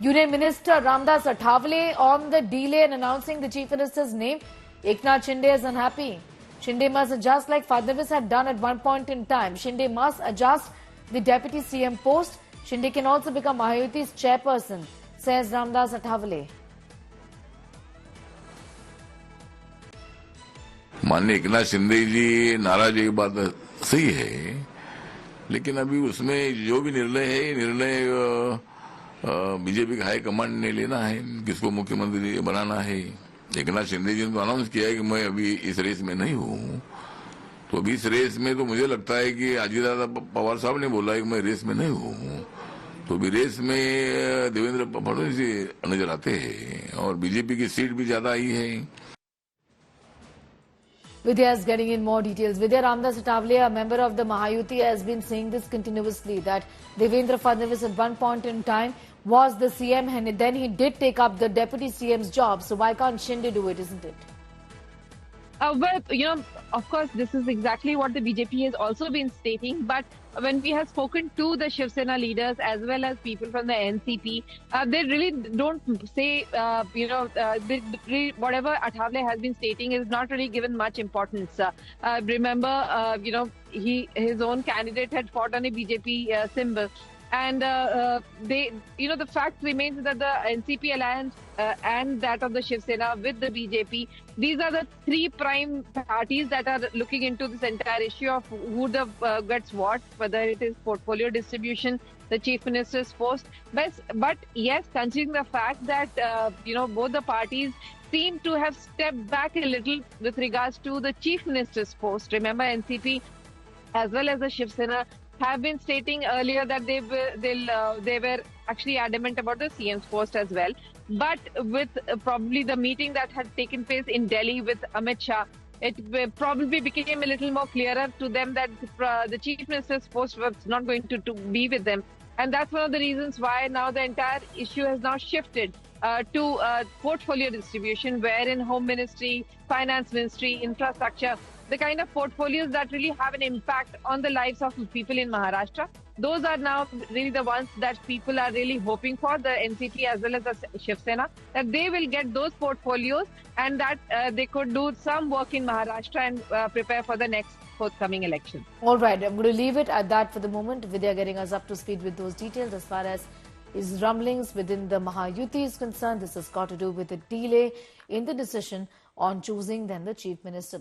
Union Minister Ramdas Athawale on the delay in announcing the Chief Minister's name. Eknath Shinde is unhappy. Shinde must adjust like Fadnavis had done at one point in time. Shinde must adjust the Deputy CM post. Shinde can also become Mahayuti's chairperson, says Ramdas Athawale. माननीय एकनाथ शिंदे जी नाराज एक बात सही है, लेकिन अभी उसमें जो भी निर्णय है, निर्णय बीजेपी का हाईकमांड ने लेना है, किसको मुख्यमंत्री बनाना है। एकनाथ शिंदे जी ने तो अनाउंस किया है कि मैं अभी इस रेस में नहीं हूँ, तो अभी इस रेस में तो मुझे लगता है कि अजीत पवार साहब ने बोला है कि मैं रेस में नहीं हूँ, तो अभी रेस में देवेंद्र फडणवीस जी नजर आते हैं और बीजेपी की सीट भी ज्यादा आई है। Vidya is getting in more details. Vidya, Ramdas Athawale, a member of the Mahayuti, has been saying this continuously, that Devendra Fadnavis at one point in time was the CM and then he did take up the Deputy CM's job. So why can't Shinde do it, isn't it? Well, of course, this is exactly what the BJP has also been stating. But when we have spoken to the Shiv Sena leaders as well as people from the NCP, they really don't say, whatever Athawale has been stating is not really given much importance. Remember, his own candidate had fought on a BJP symbol. And the fact remains that the NCP alliance and that of the Shiv Sena with the BJP, these are the three prime parties that are looking into this entire issue of who gets what, whether it is portfolio distribution, the chief minister's post. But yes, considering the fact that both the parties seem to have stepped back a little with regards to the chief minister's post. Remember, NCP as well as the Shiv Sena have been stating earlier that they were actually adamant about the CM's post as well. But with probably the meeting that had taken place in Delhi with Amit Shah, it probably became a little more clearer to them that the Chief Minister's post was not going to be with them. And that's one of the reasons why now the entire issue has now shifted to portfolio distribution, wherein Home Ministry, Finance Ministry, Infrastructure, the kind of portfolios that really have an impact on the lives of people in Maharashtra, those are now really the ones that people are really hoping for, the NCP as well as the Shiv Sena, that they will get those portfolios and that they could do some work in Maharashtra and prepare for the next forthcoming election. All right, I'm going to leave it at that for the moment. Vidya getting us up to speed with those details. As far as his rumblings within the Mahayuti is concerned, this has got to do with the delay in the decision on choosing then the Chief Minister.